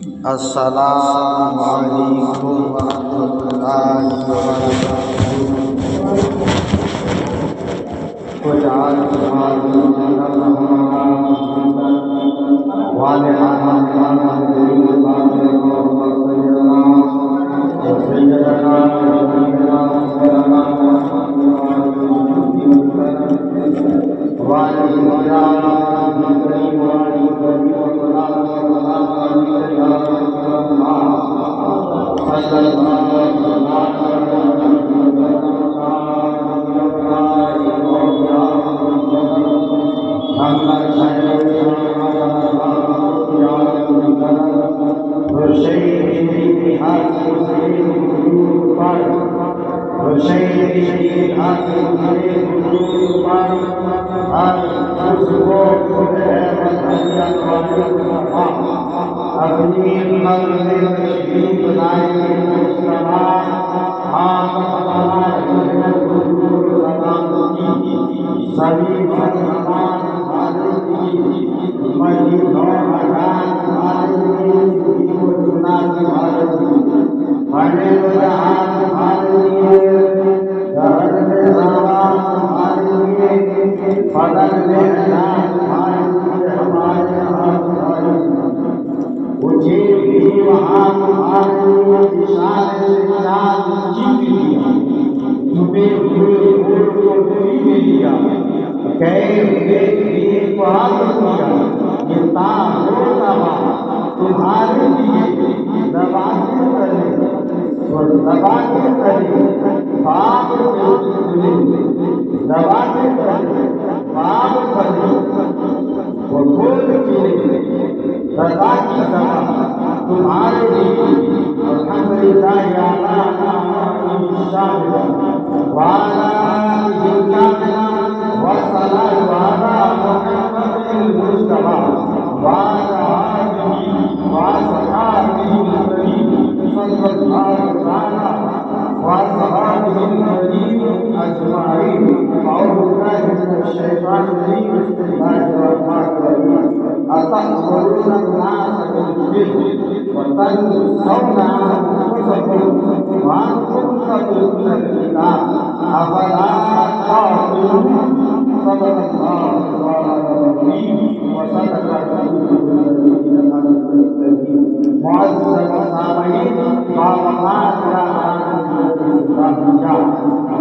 السلام علیکم ورحمۃ اللہ وبرکاتہ۔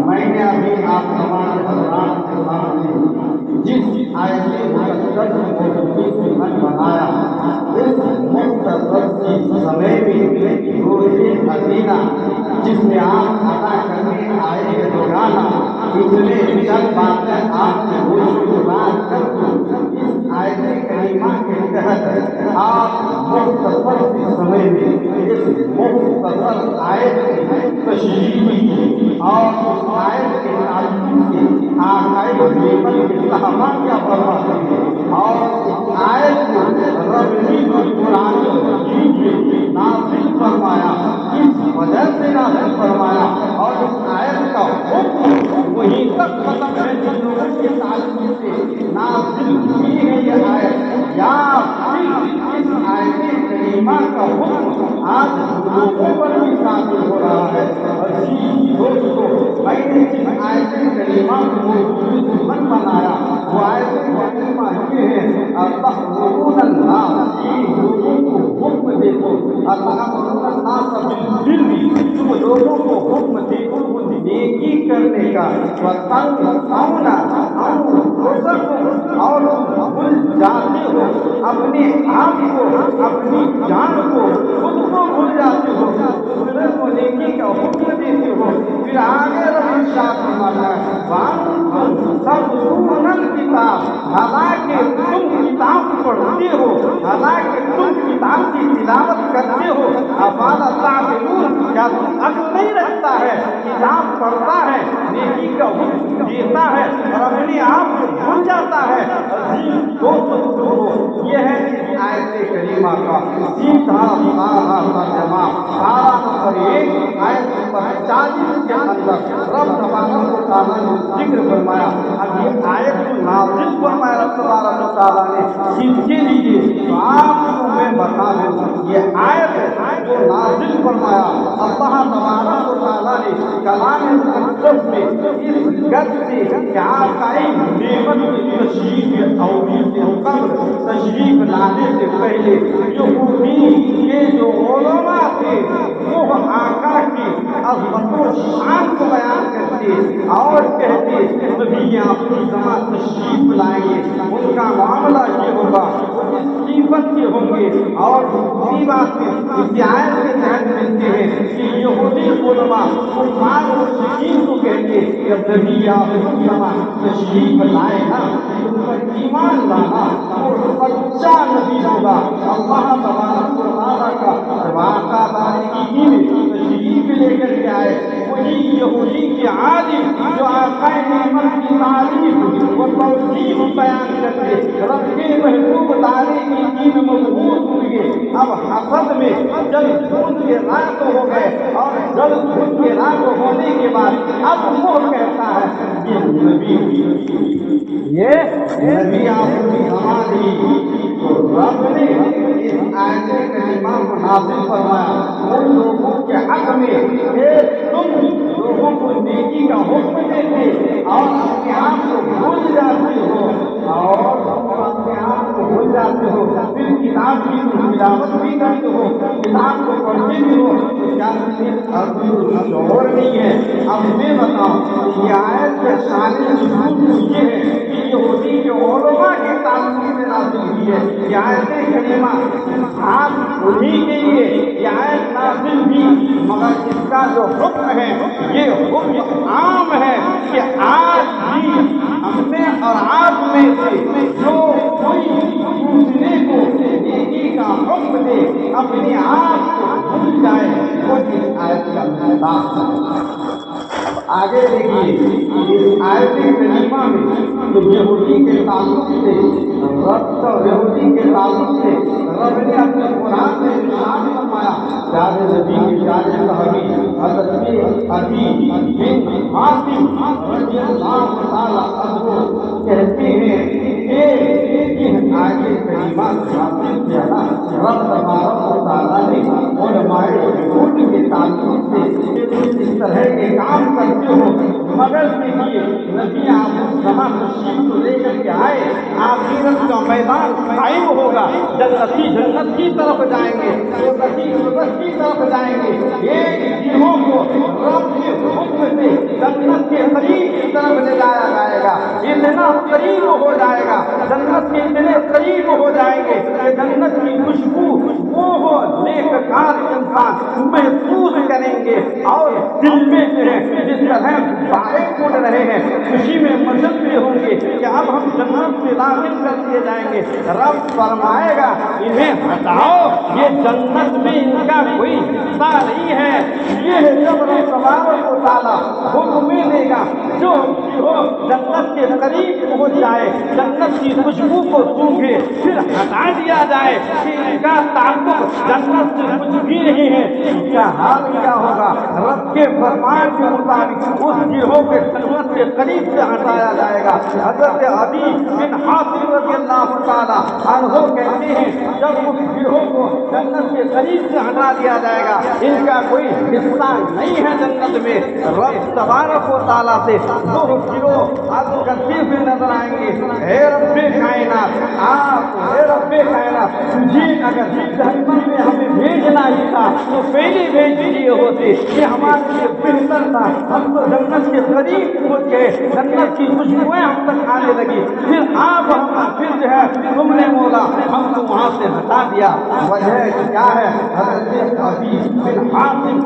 میں نے ابھی آپ تمام حضرات کے سامنے جس آیت مقدس کو بنایا، اس مختصر سی سمے میں روز حسینہ جس میں آپ ادا کرنے آئے ہیں روزانہ، اس میں چند باتیں آپ سے گفتگو کر اس آیت کریمہ کے تحت آپ مختصر سی سمے میں اس مختصر آیت کی تشریح اور اس آیت کے تعلق سے آقائد دیوبند کے صحابہ کیا فرماتے ہیں اور اس آیت کو ربی القرآن مجید میں نازل فرمایا، کس وجہ سے نازل فرمایا اور اس آیت کا حکم وہیں تک ختم ہے جن لوگوں کے تعلق سے نازل ہوئی ہے یہ آیت، یا پھر اس آیت کریمہ کا حکم آج لوگوں پر بھی نازل ہو رہا ہے۔ عزیز دوستو، میں نے جس آیت کریمہ کو دشمن بنایا وہ آیت کریمہ یہ ہے، اتأمرون الناس، لوگوں کو حکم دے دو، اتأمرون الناس بالبر، تم لوگوں کو حکم دے دو نیکی کرنے کا، وتنسون انفسکم، اور بھول جاتے ہو اپنے آپ کو، اپنی جان کو، خود کو بھول جاتے ہو، دوسرے کو نیکی کا حکم دیتے ہو۔ پھر آگے رب ارشاد فرماتا ہے وَأَنْتُمْ تَتْلُونَ الْكِتَابَ، حالانکہ تم کتاب پڑھتے ہو، حالانکہ تم کتاب کی تلاوت کرتے ہو، أَفَلَا تَعْقِلُونَ، کیا تم عقل نہیں رکھتا ہے؟ کتاب پڑھتا ہے، نیکی کا حکم دیتا ہے اور اپنے آپ کو بھول جاتا ہے۔ عزیز دوستو، یہ ہے اس آیت کریمہ کا سیدھا سادہ ترجمہ 12 آیت نمبر 40 کے اندر رب تبارک و تعالیٰ نے ذکر فرمایا. اب یہ آیت کو نازل فرمایا رب تبارک و تعالیٰ نے کس کے لیے؟ تو آپ کو میں بتا دوں یہ آیت جو نازل فرمایا اللہ تبارک و تعالیٰ نے کلام مقدس میں اس گد سے کہ آپ کا نعمت تشریف اولیت قبر تشریف لانے سے پہلے یہودی کے جو علماء تھے وہ آقا کی عظمت و شان کو بیان کرتے اور کہتے نبی اپنی زمان تشریف لائیں گے ان کا معاملہ یہ ہوگا صفت کے ہوں گے. اور اسی بات میں اس آیت کے تحت ملتے ہیں کہ یہودی علماء کفار و مشرکین کو کہتے جب نبی اپنی زمان تشریف لائے نا ان پر ایمان لانا اور سچا نبی ہوگا. اللہ تبارک و تعالیٰ کا واقعہ داری میں تشریف لے کر کے آئے وہی یہودی کے عالم جو آقا نعمت کی تعریف و توصیف بیان کرتے رب کے محبوب دارے کی دین مضبوط ہوئے. اب حسد میں جب خون کے راگ ہو گئے اور جب خون کے راگ ہونے کے بعد اب وہ کہتا ہے یہ نبی آپ کی ہماری. تو رب نے اس آیت کریمہ کو نازل فرمایا ان لوگوں کے حق میں کہ تم لوگوں کو نیکی کا حکم دیتے اور اپنے آپ کو بھول جاتے ہو اور اپنے آپ کو بھول جاتے ہو پھر کتاب کی تلاوت بھی کرتے ہو کتاب کو پڑھتے بھی ہو تو کیا شعور نہیں ہے. اب میں بتاؤں یہ آیت کے شان یہ ہے کہ یہودی کے علماء کے تعلق سے نازل ہوئی ہے. یہ آیت کریمہ آپ انہیں کے لیے یہ آیت نازل بھی مگر اس کا جو حکم ہے یہ حکم عام ہے کہ آج بھی ہم میں اور آپ میں سے جو کوئی دوسرے کو نیکی کا حکم دے اپنے آپ کو بھول جائے وہ اس آیت کا مطابق ہے. آگے دیکھیے اس آیت کریمہ میں تو یہودی کے تعلق سے یہودی کے تعلق سے رب نے اپنے قرآن میں ارشاد فرمایا پیارے نبی کے پیارے صحابی حضرت عدی بن حاتم رضی اللہ تعالیٰ عنہ کہتے ہیں کہ یہ آیت کریمہ نازل کیا نا رب تبارک و تعالیٰ نے علماء یہود کے تعلق سے اس طرح کے کام کرتے ہو مگر دیکھیے نبی آپ زمان تشریف کو لے کر کے آئے آخرت کا میدان قائم ہوگا جنتی جنت کی طرف جائیں گے دوزخی دوزخ کی طرف جائیں گے. ایک جیووں کو رب کے حکم سے جنت کے قریب کی طرف لے جایا جائے گا. اتنا قریب ہو جائے گا جنت کے اتنے قریب ہو جائیں گے کہ جنت کی خوشبو وہ نیککار انسان محسوس کریں گے اور دل میں جو ہے جس طرح بارے اڑ رہے ہیں خوشی میں مچل رہے ہوں گے کہ اب ہم جنت میں داخل کر دیے جائیں گے. رب فرمائے گا انہیں ہٹاؤ یہ جنت میں ان کا کوئی حصہ نہیں ہے. یہ جب رب تبارک و تعالیٰ حکم دے گا جو جنت کے قریب پہنچ جائے جنت کی خوشبو کو سونگھے پھر ہٹا دیا جائے کہ ان کا تعلق جنت سے کچھ بھی نہیں ہے. ان کا حال کیا ہوگا؟ رب کے فرمان کے مطابق اس گروہ کے جنت کے قریب سے ہٹایا جائے گا. حضرت عدی بن حاتم رضی اللہ تعالیٰ عنہ کہتے ہیں جب اس گروہ کو جنت کے قریب سے ہٹا دیا جائے گا ان کا کوئی حصہ نہیں ہے جنت میں. رب تبارک و تعالیٰ سے وہ گروہ اب کرتے ہوئے نظر آئیں گے اے رب کائنات آپ اے رب کائنات تجھے اگر جنت میں ہمیں بھیجنا ہی تھا تو پہلے بھیج دیے ہوتے یہ ہمارے لیے بہتر تھا. ہم تو جنت کے قریب پہنچ گئے جنت کی خوشبوئیں ہم تک آنے لگی پھر آپ پھر جو ہے تم نے مولا ہم کو وہاں سے ہٹا دیا. وجہ کیا ہے؟ حضرت عدی بن حاتم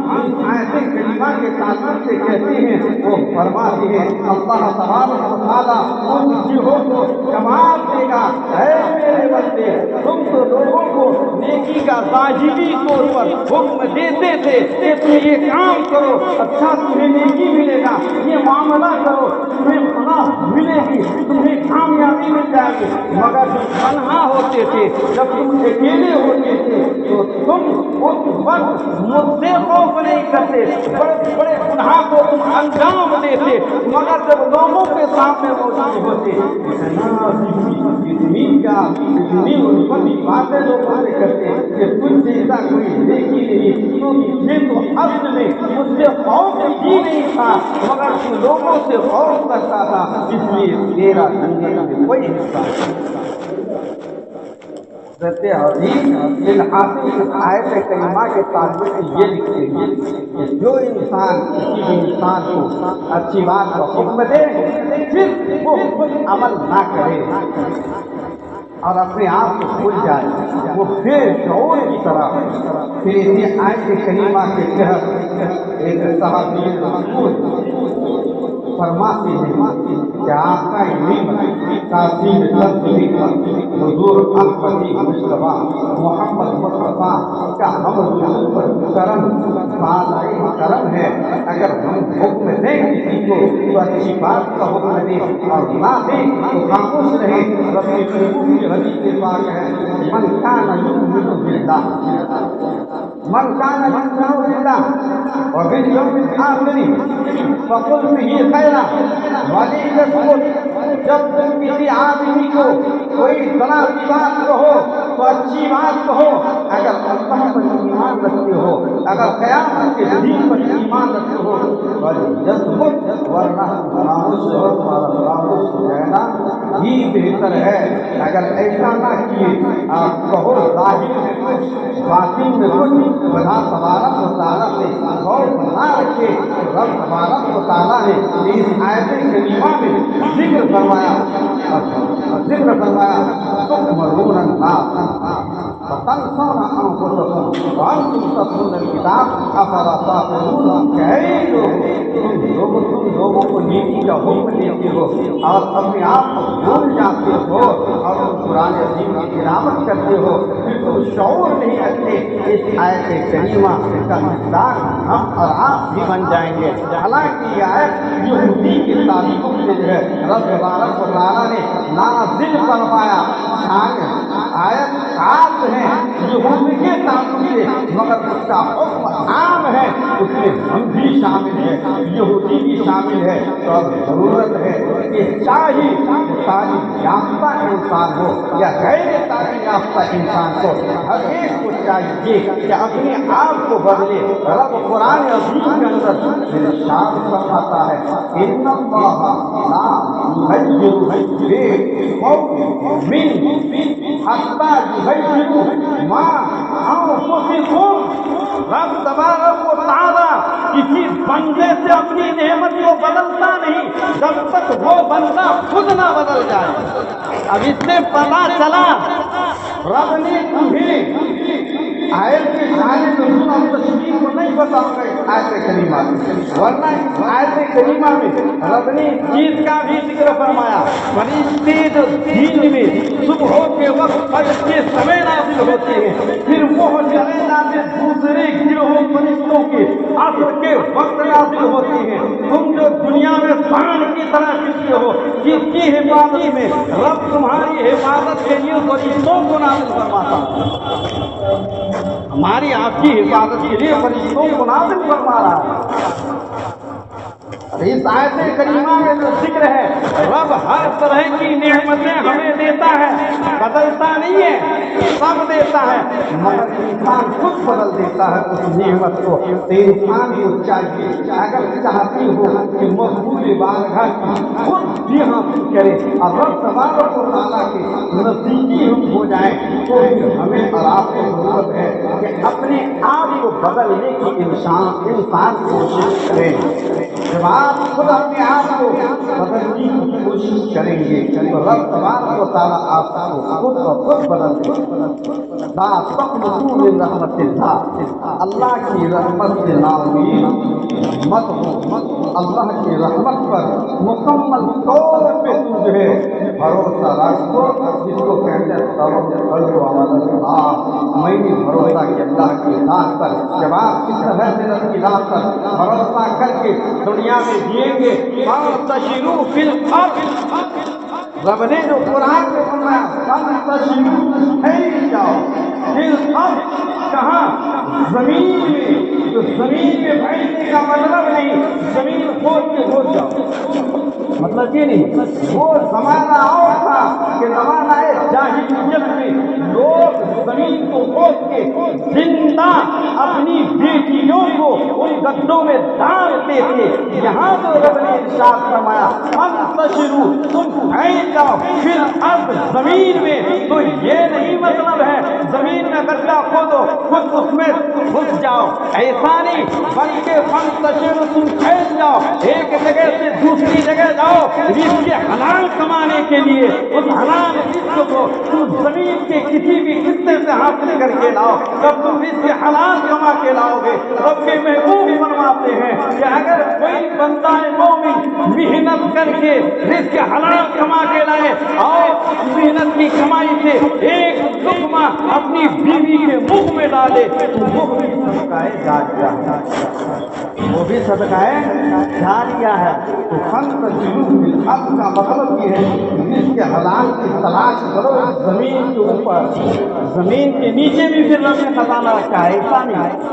آیت کریمہ کے تعلق سے کہتے ہیں وہ فرماتے ہیں اللہ تبارک و تعالیٰ ان گروہوں کو جواب دے گا اے میرے بندے تم تو لوگوں کو نیکی کا واجبی طور پر حکم دیتے تھے کہ تم یہ کام کرو اچھا تمہیں نیکی ملے گا یہ معاملہ کرو تمہیں فلاں ملے گی، تمہیں کامیابی مل جائے گی۔ مگر جب تنہا ہوتے تھے، جب تم اکیلے ہوتے تھے تو تم اس وقت مجھ سے خوف نہیں کرتے، بڑے بڑے گناہ کو تم انجام دیتے، مگر جب لوگوں کے سامنے موجود ہوتے اتنی بڑی باتیں لوگوں سے کرتے کہ تجھ جیسا کوئی دیکھی نہیں، تجھے تو اصل میں مجھ سے خوف بھی نہیں تھا، مگر تو لوگوں سے خوف کرتا تھا، اس لیے تیرا زندگی میں کوئی حصہ نہیں۔ ان حاصل آیت کریمہ کے تعلق سے یہ لکھتے ہیں کہ جو انسان کسی بھی انسان کو اچھی بات کا حکم دے پھر وہ خود عمل نہ کرے اور اپنے آپ کو بھول جائے، وہ بے شعور کی طرح پھر اسی آیت کریمہ کے تحت ایک صحابی رسول فرماتے ہیں کہ آپ کا علم کافی حضور الفتی مصطفیٰ محمد مصطفیٰ کا ہم لوگوں پر کرم بالائے کرم ہے، اگر ہم حکم دیں کسی کو تو اچھی بات کا حکم دیں اور نہ دیں تو خاموش رہے۔ ربی قریب کی حدیث پاک ہے من کان یؤمن باللہ وبالیوم الآخر فقل به خیرا ولیکن جب تم کسی آدمی کو کوئی طرح کی بات کہو تو اچھی بات کہو، اگر اللہ پر ایمان رکھتے ہو، اگر قیامت کے دن پر ایمان رکھتے ہو، ورنہ خاموش رہو، تمہارا خاموش ہو جائے گا ہی بہتر ہے۔ اگر ایسا نہ کیے آپ کہو ظاہر میں کچھ باطن میں کچھ، خدا تبارک و تعالیٰ سے خوف نہ رکھے۔ رب تبارک و تعالیٰ نے اس آیت کریمہ میں ذکر فرمایا تؤمرون الناس فتنسون انفسکم وانتم تتلون الکتاب افلا تعقلون۔ تم لوگوں کو نیکی کا حکم دیتے ہو اور اپنے آپ کو بھول جاتے ہو اور قرآن عظیم کی تلاوت کرتے ہو، پھر تم شعور نہیں رکھتے۔ اس آیت کریمہ کا مقدار ہم اور آپ بھی بن جائیں گے۔ حالانکہ یہ آیت یہودی کے تعلق سے جو ہے رب تبارک و تعالیٰ نے نازل فرمایا، آیت خاص ہے یہودی کے تعلق سے، مگر اس کا حکم عام ہے، اس میں ہم بھی شامل ہیں، یہودی بھی شامل ہے۔ تو اب ضرورت ہے کہ چاہے تعلیم یافتہ انسان ہو یا غیر تعلیم یافتہ انسان کو، ہر ایک کو چاہیے کہ اپنے آپ کو بدلے۔ رب قرآن عظیم کے اندر ارشاد فرماتا ہے ان اللہ لا یغیر بقوم حتی یغیروا ما انفسہم۔ رب تبارک و تعالیٰ کسی بندے سے اپنی نعمت کو بدلتا نہیں جب تک وہ بندہ خود نہ بدل جائے۔ اب اس سے پتا چلا رب نے تمہیں آیت کے جانب نزول اور تشریح کو نہیں بتاؤں گا آیت کریمہ، ورنہ آیت کریمہ میں رب نے چیز کا بھی ذکر فرمایا۔ فرشتے جو دین میں صبح کے وقت فجر کے سمے نازل ہوتے ہیں، پھر وہ چلے نازل دوسرے گروہوں فرشتوں کے عصر کے وقت نازل ہوتے ہیں۔ تم جو دنیا میں سان کی طرح پھرتے ہو، جس کی حفاظت میں رب تمہاری حفاظت کے لیے فرشتوں کو نازل فرماتا ہے، ہماری آپ کی حفاظت کے لیے فرشتوں کو نازل فرما رہا ہے۔ اس آیت کریمہ میں جو ذکر ہے رب ہر طرح کی نعمتیں ہمیں دیتا ہے، بدلتا نہیں ہے، سب دیتا ہے، مگر انسان خود بدل دیتا ہے اس نعمت کو۔ تو انسان کو چاہیے اگر چاہتی ہو کہ مقبول بارگاہ کی خود بھی حاصل کرے اور رب تبارک و تعالیٰ کے نزدیکی ہم ہو جائیں، تو ہمیں اور آپ کو ضرورت ہے کہ اپنے آپ کو بدلنے کی انسان کوشش کریں۔ جب آپ خود اپنے آپ کو بدلنے کی کوشش کریں گے تو رب تبارک و تعالیٰ آپ کو خود بخود بدل دے گا۔ لا تقنطوا من رحمت اللہ، اللہ کی رحمت سے نا امید مت ہو، اللہ کی رحمت پر مکمل طور پہ تم جو ہے بھروسہ رکھو، جس کو کہتے ہیں توکل علی اللہ۔ میں نے بھروسہ کیا اللہ کی ذات پر۔ جب آپ اس طرح سے رب کی ذات پر بھروسہ کر کے دنیا میں جئیں گے فانتشروا فی الارض رب نے جو قرآن میں فرمایا فانتشروا پھیل جاؤ فی الارض کہاں زمین میں تو زمین میں پھیلنے کا مطلب نہیں زمین کھود کے کھود جاؤ مطلب یہ نہیں وہ زمانہ اور تھا کہ زمانہ جاہلیت میں لوگ زمین کو کھود کے زندہ اپنی بیٹیوں کو ان گڈھوں میں ڈالتے تھے یہاں تو رب نے ارشاد فرمایا فانتشروا تم پھیل جاؤ پھر اب زمین میں تو یہ نہیں مطلب ہے زمین میں گڈھا کھودو خود اس میں گھس جاؤ ایسا نہیں بلکہ فانتشروا تم پھیل جاؤ ایک جگہ سے دوسری جگہ جاؤ رزق حلال کمانے کے لیے اس حلال رزق کو تم زمین کے کسی بھی حصے سے حاصل کر کے لاؤ جب تم رزق حلال کما کے لاؤ گے رب کے محبوب فرماتے ہیں کہ اگر کوئی بندہ مومن محنت کر کے رزق حلال کما کے لائے اور محنت کی کمائی سے ایک لقمہ اپنی بیوی کے منہ میں ڈالے تو وہ بھی صدقہ جاریہ وہ بھی صدقہ جاریہ ہے تو فانتشروا فی الارض کا مطلب یہ ہے رزق حلال کی تلاش کرو زمین کے اوپر زمین کے نیچے بھی پھر رب نے خزانہ رکھا ہے ایسا نہیں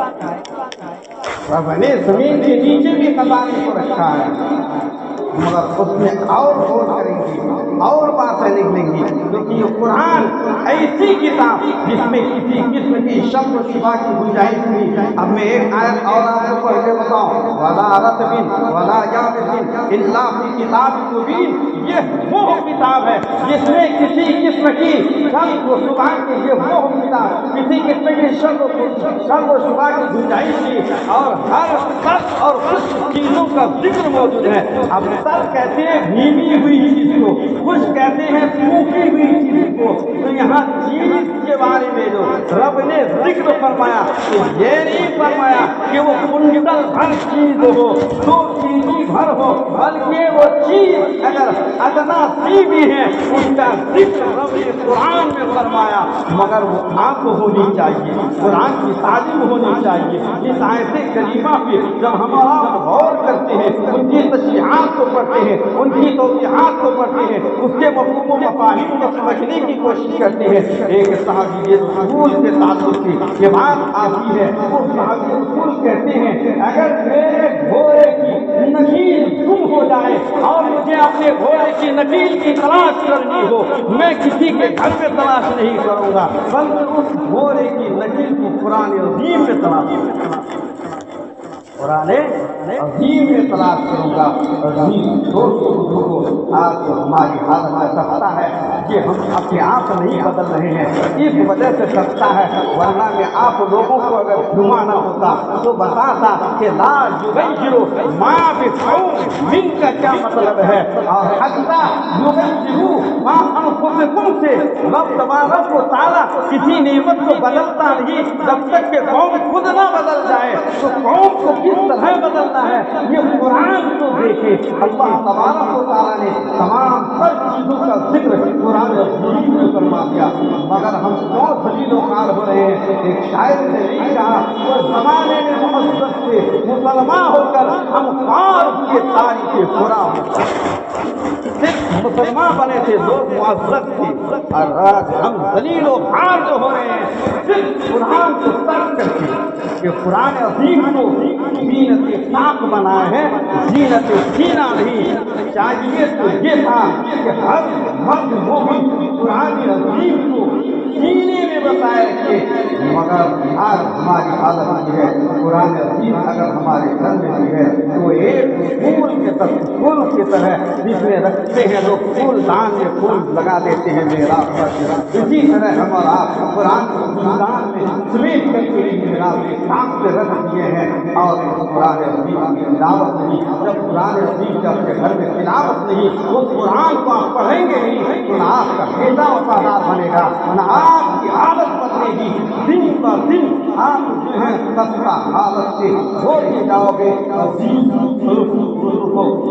رب نے زمین کے نیچے بھی خزانے کو رکھا ہے مگر اس میں اور غور کریں گے اور باتیں نکلیں گی کیونکہ یہ قرآن ایسی کتاب جس میں کسی قسم کی شک و شبہ کی گنجائش نہیں اب میں ایک آیت اور آپ کو پڑھ کے بتاؤں ولا رطب ولا یابس الا فی کتاب مبین یہ وہ کتاب ہے جس میں کسی قسم کی شک و شبہ کی یہ وہ کتاب کسی قسم کی شک و شبہ کی گنجائش نہیں اور ہر سخت اور خوش چیزوں کا ذکر موجود ہے اب سب کہتے ہیں بھیگی ہوئی چیز کو کچھ کہتے ہیں سوکھی ہوئی چیز کو تو یہاں چیز کے بارے میں جو رب نے ذکر فرمایا تو یہ نہیں فرمایا کہ وہ کنڈل بھر چیز ہو دو چیزی بھر ہو بلکہ وہ چیز اگر ادنا سی بھی ہے اس کا ذکر رب نے قرآن میں فرمایا مگر وہ آپ کو ہونی چاہیے قرآن کی تعلیم ہونی چاہیے اس آیت کریمہ پہ جب ہمارا غور کرتے ہیں ان کی تشریحات کو پڑھتے ہیں ان کی توضیحات کو پڑھتے ہیں اس کے مفہوم و مفاہیم کو سمجھنے کی کوشش کرتے ہیں ایک صحابی رسول سے تعلق کی یہ بات آتی ہے وہ صحابی رسول کہتے ہیں اگر میرے گھوڑے کی نکیل گم ہو جائے اور مجھے اپنے گھوڑے کی نکیل کی تلاش کرنی ہو میں کسی کے گھر میں تلاش نہیں کروں گا بلکہ اس گھوڑے کی نکیل کو قرآن عظیم میں تلاش کروں گا قرآن عظیم میں تلاش کروں گا عظیم دوستوں آج ہماری حالت میں سکتا ہے کہ ہم اپنے آپ نہیں بدل رہے ہیں اس وجہ سے سکتا ہے ورنہ میں آپ لوگوں کو اگر گھمانا ہوتا تو بتاتا کہ لا یغیروا ما بقوم من کا کیا مطلب ہے اور حتی یغیروا ما انفسکم سے رب تبارک و تعالیٰ کسی نعمت کو بدلتا نہیں جب تک کہ قوم خود نہ بدل جائے تو قوم کو کس طرح بدلنا ہے یہ قرآن کو دیکھے اللہ تبارک و تعالیٰ نے تمام ہر چیزوں کا ذکر قرآن عظیم میں فرما دیا مگر ہم بہت ذلیل و خوار ہو رہے ہیں ایک شاعر نے نہیں کہا وہ زمانے میں معزز تھے مسلمان ہو کر ہم خوار کی تاریخ برا ہوتا صرف مسلمان بنے تھے لوگ معزز تھے اور آج ہم ذلیل و خوار جو ہو رہے ہیں صرف قرآن کو ترک کر کے کہ قرآن عظیم کو زینت ساق بنایا ہے زینت سینہ نہیں چاہیے تو یہ تھا کہ ہر مرد مومن قرآن عظیم کو سینے میں بتائے رکھے مگر آج ہماری حالت یہ ہے قرآن عظیم اگر ہمارے گھر میں بھی ہے تو ایک پھول کی طرح جس میں رکھتے ہیں لوگ پھول دان میں پھول لگا دیتے ہیں میرا اسی طرح ہم اور آپ قرآن کو دان میں سمیٹ کر کے ساتھ پہ رکھ دیے ہیں اور قرآن عظیم کی تلاوت نہیں جب قرآن عظیم کا اپنے گھر میں تلاوت نہیں اس قرآن کو آپ پڑھیں گے نہیں تو نہ آپ کا بیٹا وفادار بنے گا نہ آپ کی عادت بدلے گی دن پر دن آپ جو ہے سستا حالت سے ہوتے جاؤ گے عظیم کو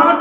8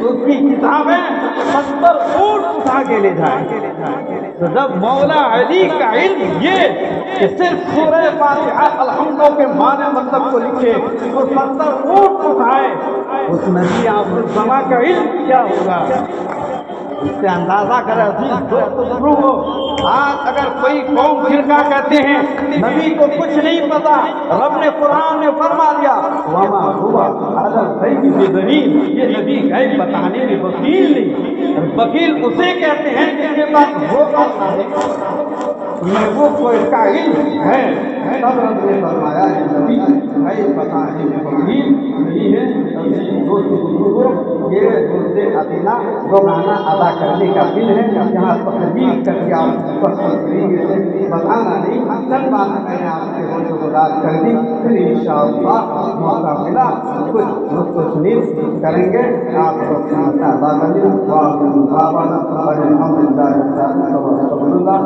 تو اس کی کتابیں 70 اونٹ اٹھا کے لے جائیں. تو جب مولا علی کا علم یہ کہ صرف سورہ فاتحہ الحمدوں کے معنی مطلب کو لکھے تو 70 اونٹ اٹھائے، اس نبی آخر الزماں کا علم کیا ہوگا؟ اس سے اندازہ کرے عزیز دوست بزرگوں. آج اگر کوئی قوم فرقہ کہتے ہیں نبی کو کچھ نہیں پتا، رب نے قرآن میں فرما دیا وما ہوا علی الغیب بدلیل، یہ نبی غیب بتانے میں وکیل نہیں. وکیل اسے کہتے ہیں جس کے پاس وہ وہ کوئی کا علم ہے. تب رب نے فرمایا کہ نبی غیب بتانے میں وکیل نہیں ہے. دوست بزرگوں یہ روز ادینہ دو گانا ادا کرنے کا دن ہے، یہاں تقریر کر کے آپ کو طریقے سے بتانا نہیں، چند باتیں میں نے آپ کے روز گزار کر دی. پھر انشاءاللہ موقع ملا کچھ رخ و سنیل کریں گے. آپ کو ادا کر دیں. الحمد للہ.